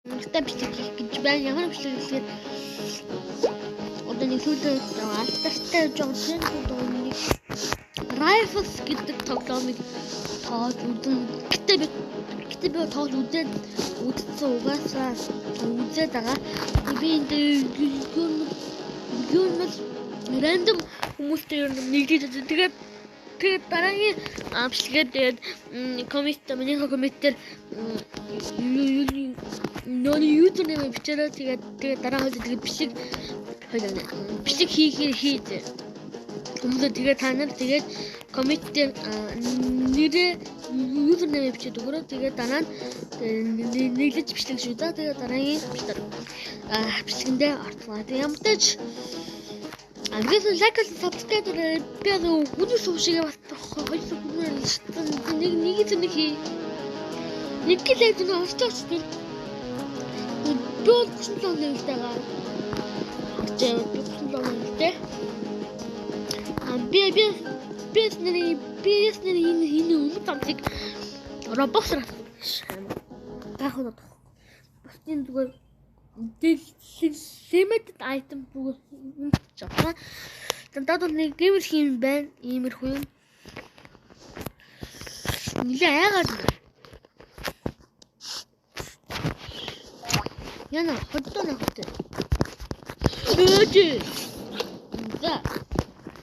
Бичлэг хийх гэж байна. Ямар бичлэг хийлгээд одоо нэг сүүлдээ алтартай жоо нэг Rifles гэдэг тоглоомыг тоож үзэн. Гэтэ би тоож үзсэн угаасаа үзээд байгаа. Би энэ юу random хүмүүстэй ер нь нэгдэж тэгээд дараагийн бичлэгээр тэгээд миний комментээр YouTube-ээр бичээрэй тэгээд дараа нь тэгээд бичлэг хийх хүмүүс тэгээд та нар тэгээд комментээр нэрээ YouTube-ээр бичээд өгөөрэй тэгээд дараа нь нэглэж бичлэг шүү дээ тэгээд дараагийн бичлэгэндээ ортлоо. Тэгээд ямар ч агрессив лайк and subscribe би үгүй суушиг бас хоёрсоо нэг хий нэг лайк нь авчихсан тийм дүүцэн лонэлтэйгаа лонэлтэй BS нэр энэ өмнө тамцыг Roblox-аар гахаад бас энэ зүгээр limited item бүгд чамаа. Тантад нэг геймер хийм байна. Иймэрхүү юм. Нилээ айгаад. Яна хоттой нөхтэй. Өөдөө. За.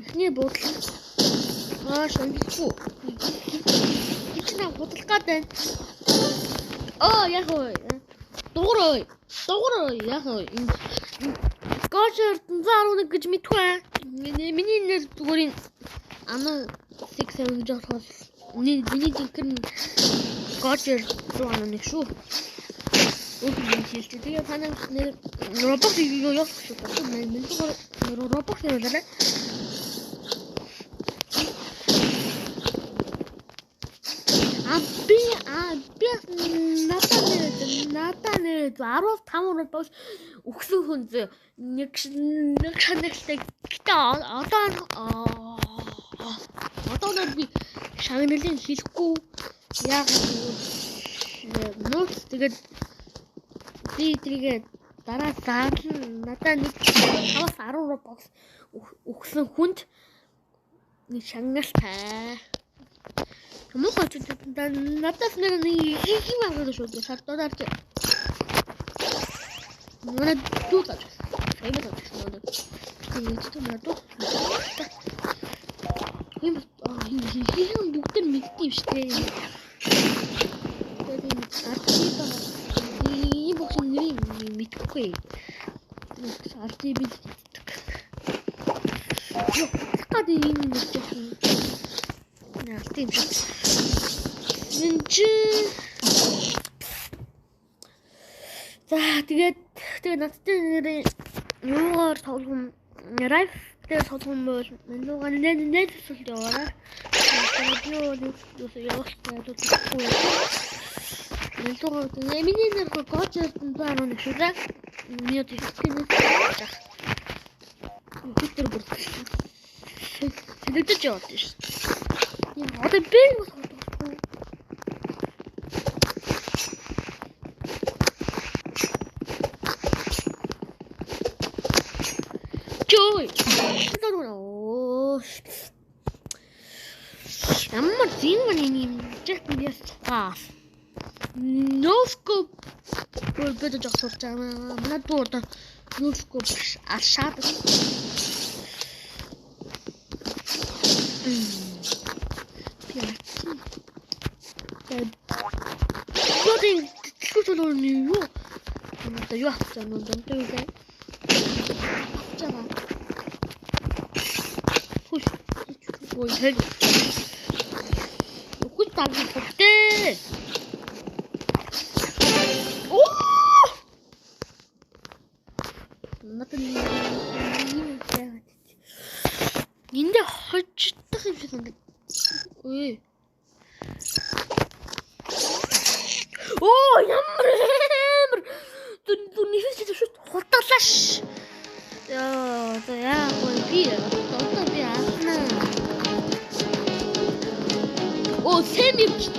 Ихний буудлаа. Шондгүй. Ичнаа бодлох гэдэг. Яг уу. Дуурай яг уу. Гожер заарна гэж мэдгүй. Миний нэр зүгээр ана 6 жоохос. Миний жинхэнэ гожер зүүн нэг шүү. Үгүй хэлж тэгээ танаа нэр Roblox юу явах шүү. Мен зүгээр Roblox нэрээ. Натаны 15 бол өгсөн хүн нэг шанагтай гэтээ одоо би шагналын хэлэхгүй яг нууц тэгээд би тэрийг дараа надаа нэг 5-10 бокс өгсөн хүнд нэг шагналтай мохоо надаас нэг хийх юм шүү дээ шалтгаалаар чи манай дүүтаж айгаад байна юм бүгд мэддэг шүү дээ энэ бокс нэрийг мэдхгүй RTB ёо гад энэ мэдчих тийм за тэгээд надтай нэр юугаар тоглоом Rife дээр тоглоом бол мэнүүгээр нэг сүлд яваараа тэгээд юу явахгүй мэнүүгээр миний нэр гожер тань нэг шүү дээ миний тэтгэл Питер бүр тэгэж яваад шүү. Одоо би ямар зинвани чэкнээс таа. No scope бод жохсорч байгаа. Манай дурд no scope ашаад. Годин түлхүүл нь юу? Одоо юу авчихсан юм донтой. Ой, хэг. Үгүй таагүй хөтэй. Оо! Натан энд хождох юм шиг байна. Ой. Оо, ямар. Түн нэхэж шууд хутгалааш. Яа, ой би. Одоо би аана. О, сэмич.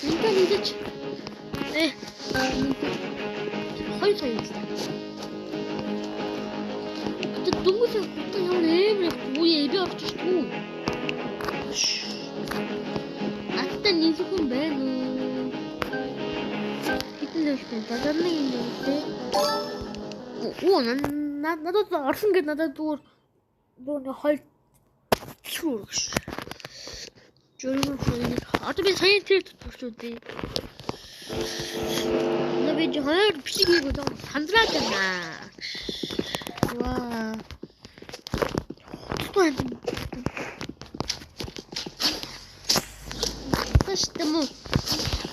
Интэнэт гэж. Хоёр сая юм. Тэ дүнгийн хутга ямар эмэр үе би авчих шүү. Атта нэг хүн байна уу? Хитэн л бадарны юм дээ. Оо надад орсон гэд надад дүүр хоёр шүүрш. Жөрмөн одоо би сайн тэр төсөөдөө. Би жоохон бичиг хийгээд сандраад байна. Ваа. Тэстэмүү.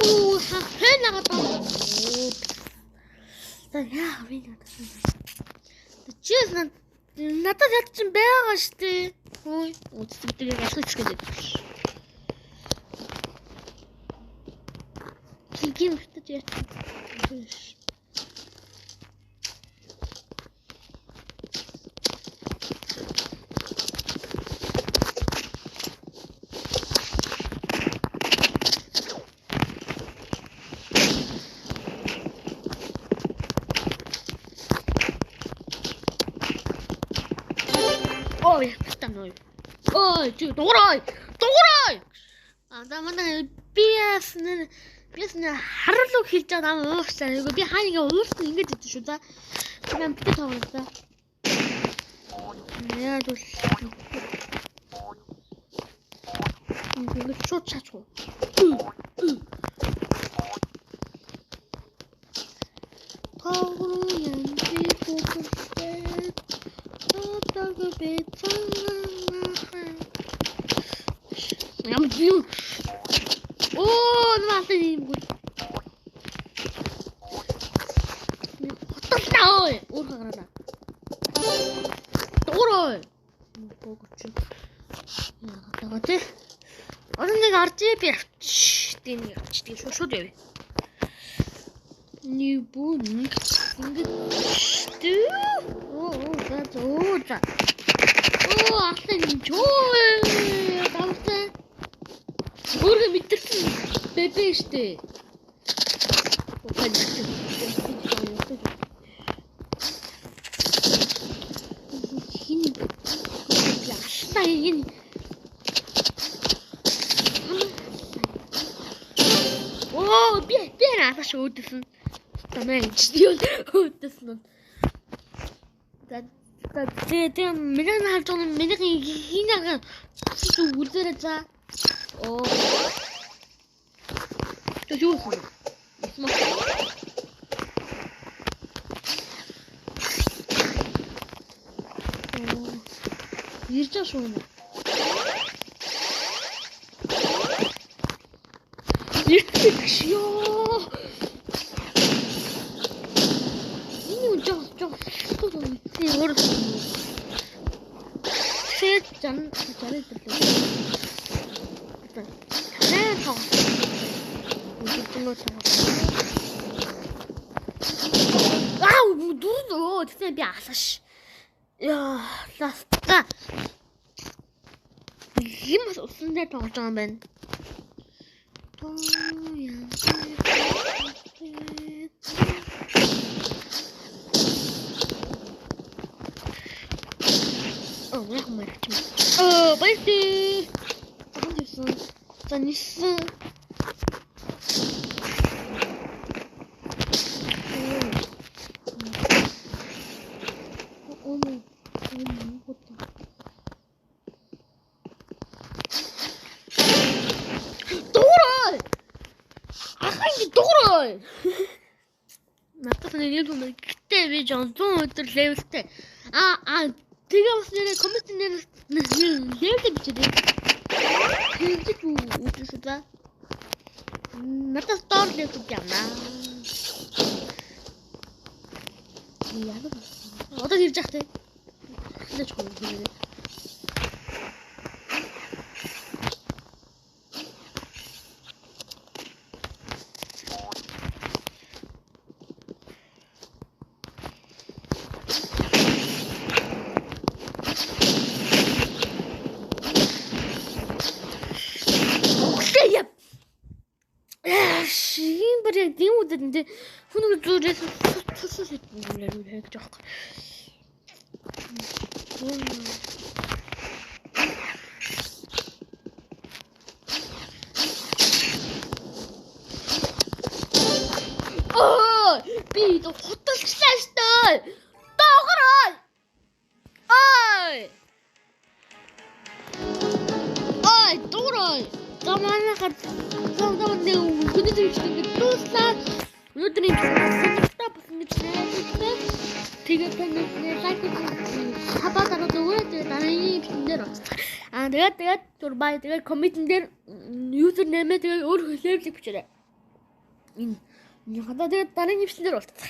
Оо, хахна гадаа. Яа, винга. Честно, надад яд чинь байгаа штэ. Ой, үстэйг ашиг хийгээд. Ким хэвтэж яа. Ой, станой. Ой, чи дуурай. Намайг биэс харуулг хэлж байгаа нам уусаа. Би хаа нэг уусаа ингэж идэж шүү да. Нам битээ тоглосон. Яа дүүл. Ингээд шууд чачгүй. Ямдюу. Оо, наасаа юм гоо. Хоттой. Уурхаа гараа. Дуурай. Богоч. Яагаад тэ? Орон нэг арч би авч. Тэнийг авч тийм шууд яв. Нибун ингээд. Оо, за. Оо, ахын чөө. Тавтай. Өөрөө мэдэрсэн бэбэ штэ. Хин яштай ин. Оо, би нааш өөдсөн. Тамаа чи өөдсөн. Тэгээд миний харж байгаа миний хинага үлдээрээ за. Оо. Юу вэ? Ирж шүү. Ёо. Энэ жоо. Тийм өөр. Сэт жарыг дэрлээ. Вау, дурдөө тэгсэн би асааш. Яа, ласта. Юм усандаа тоглож байгаа юм байна. Oh, яг мэрч. Oh, байти. Андерсон. Таньсан. Надад нэг юм гэхдээ би жонсон өдөр левелтэй. Тэгээ бас нэрээ коммент левел бичээд. Тэгж үгүй да. Надад стор левел явна. Яа. Одоо ирж яах вэ? Хэлж хөө. Монголоор яг тийм үдэд энэ хүн зүрээс цус юм яг жоох. Би 또 хотолчлаа штэ. Доогорой. Ой, дурой. Заманахад замдаа хүнтэй чинь дуслаа. Өнөөдрийн та болсон гэж найдаа. Тэгээд таны лайк хабаа дараад өгөө. Тэгээд дараагийн бичлэгээр оцсон. Тэгээд турбай тэгээд комментэн дээр юзер нэмээ тэгээд өөр хэлбэл бичээрэй. Энэ хадаа тэгээд дараагийн бичлэгээр оцсон.